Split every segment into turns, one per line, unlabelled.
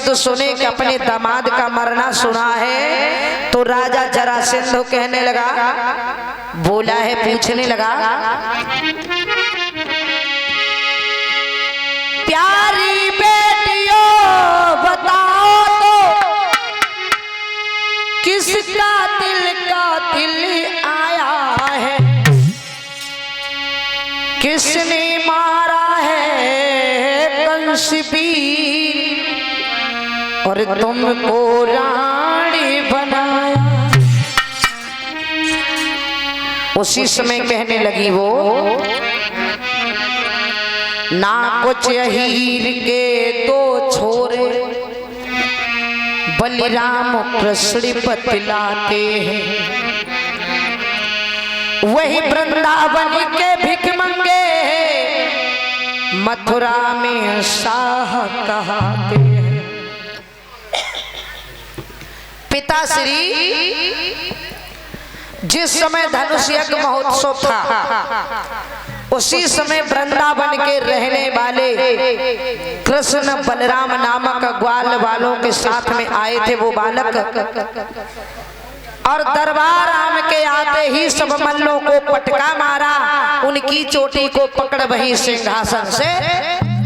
शब्द सुने कि अपने दामाद का मरना सुना है, तो राजा जरासंध कहने लगा, बोला है, पूछने लगा, प्यारी बेटियों बताओ तो किसका दिल आया है, किसने मारा है कंस वीर और तुमको रानी बनाया। उसी समय कहने लगी वो, ना कुछ हीर के दो छोरे बलिराम कृष्ण बतलाते हैं, वही वृंदावन के भिख मंगे मथुरा में शाह कहते हैं। पिताश्री जिस समय धनुष यज्ञ महोत्सव था, उसी समय वृंदावन के रहने वाले कृष्ण बलराम नामक ग्वाल वालों के साथ में आए थे वो बालक, और दरबार आम के आते ही सब मल्लों को पटका मारा, उनकी चोटी को पकड़ वही सिंहासन से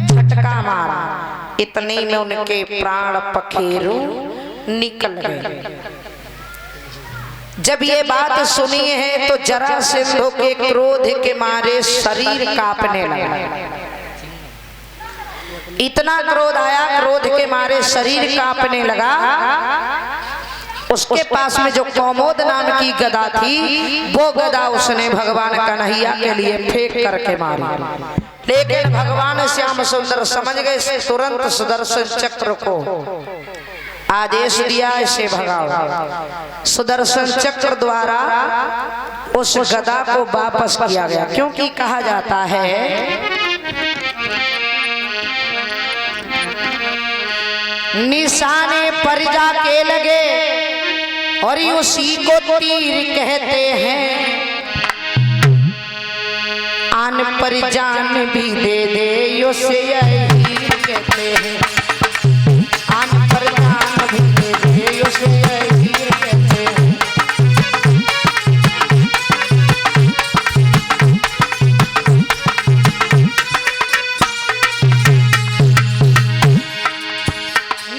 झटका मारा। इतने में उनके प्राण पखेरु निकल गए। जब ये बात सुनी है तो जरासंध के क्रोध के मारे शरीर कांपने लगा। इतना क्रोध आया, क्रोध के मारे शरीर कांपने लगा। उसके पास में जो कौमोद नाम की गदा थी, वो गदा उसने भगवान कन्हैया के लिए फेंक करके मारी, लेकिन भगवान श्याम सुंदर समझ गए, तुरंत सुदर्शन चक्र को आदेश दिया, इसे भगाओ। सुदर्शन चक्र द्वारा उस गदा को वापस किया गया, क्योंकि कहा जाता है निशाने पर जाके लगे और उसी को तीर कहते हैं, आन पर जान भी दे दे उसे यही कहते हैं, आन पर जान भी दे दे उसे यही कहते हैं।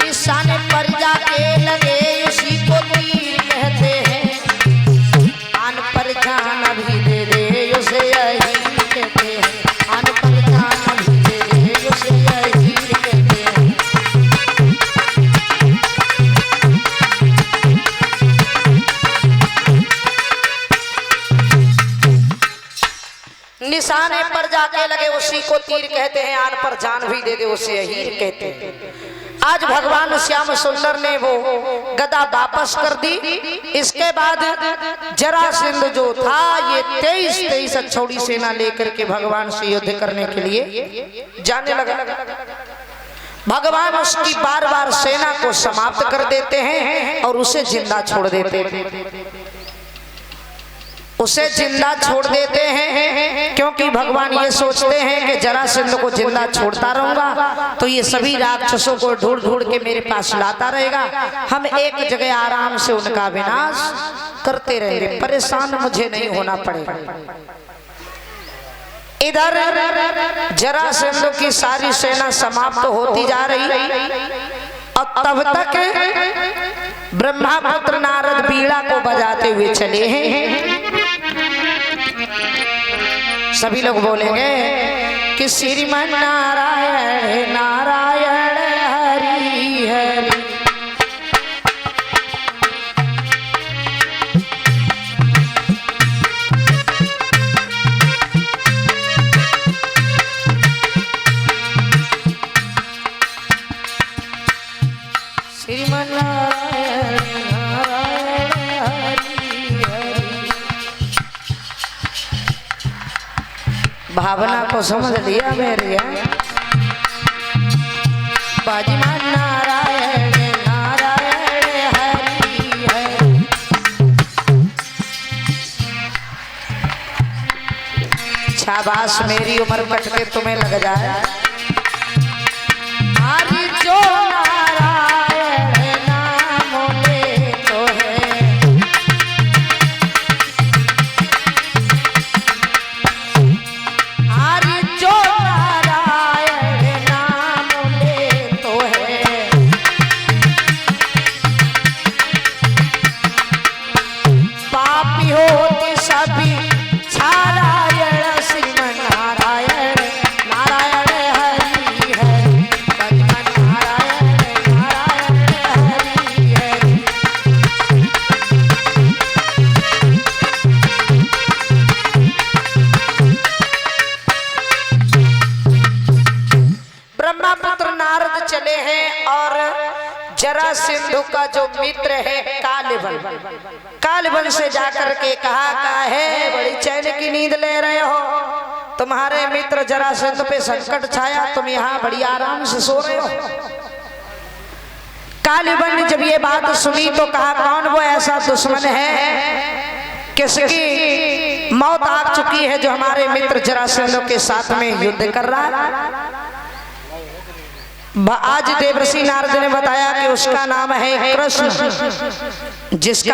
निशाने पर जाके लगे उसी को तीर कहते हैं, आन पर जान भी दे दे उसे यही कहते हैं, आन पर जान भी दे दे उसे यही कहते हैं। निशाने पर जाके लगे उसी को तीर कहते हैं, आन पर जान भी दे दे उसे यही कहते हैं। आज भगवान श्याम सुंदर ने वो गदा वापस कर दी। इसके बाद जरासंध जो था, ये 23 अक्षौड़ी सेना लेकर के भगवान से युद्ध करने के लिए जाने लगा। भगवान उसकी बार बार सेना को समाप्त कर देते हैं और उसे जिंदा छोड़ देते हैं, उसे जिंदा छोड़ देते हैं, क्योंकि भगवान ये सोचते हैं कि जरासंध को जिंदा छोड़ता रहूंगा तो ये सभी राक्षसों को ढूंढ ढूंढ के मेरे पास लाता रहेगा, हम एक जगह आराम से उनका विनाश करते रहेंगे, परेशान मुझे नहीं होना पड़ेगा। इधर जरासंध की सारी सेना समाप्त होती जा रही और तब तक ब्रह्मापुत्र नारद बीड़ा को बजाते हुए चले हैं। सभी लोग बोलेंगे कि श्रीमन नारायण नारायण हरि हरि। श्रीमन नारायण नारायण हरि हरि। भावना को समझ लिया मेरे, बाजीमान नारायण नारायण हरि हरि। शाबाश, मेरी उम्र कट के तुम्हें लग जाए। हरि जो नारायण जरासंध का जो मित्र है कालबन, कालबन से जाकर के कहा काहे बड़ी चैन की नींद ले रहे हो, तुम्हारे मित्र जरासंध पे संकट छाया, तुम यहाँ बड़ी आराम से सो रहे हो। कालबन ने जब ये बात सुनी तो कहा कौन वो ऐसा दुश्मन है किसकी मौत आ चुकी है जो हमारे मित्र जरासंध के साथ में युद्ध कर रहा है। आज देवर्षि नारद ने बताया कि उसका नाम है कृष्ण, जिसका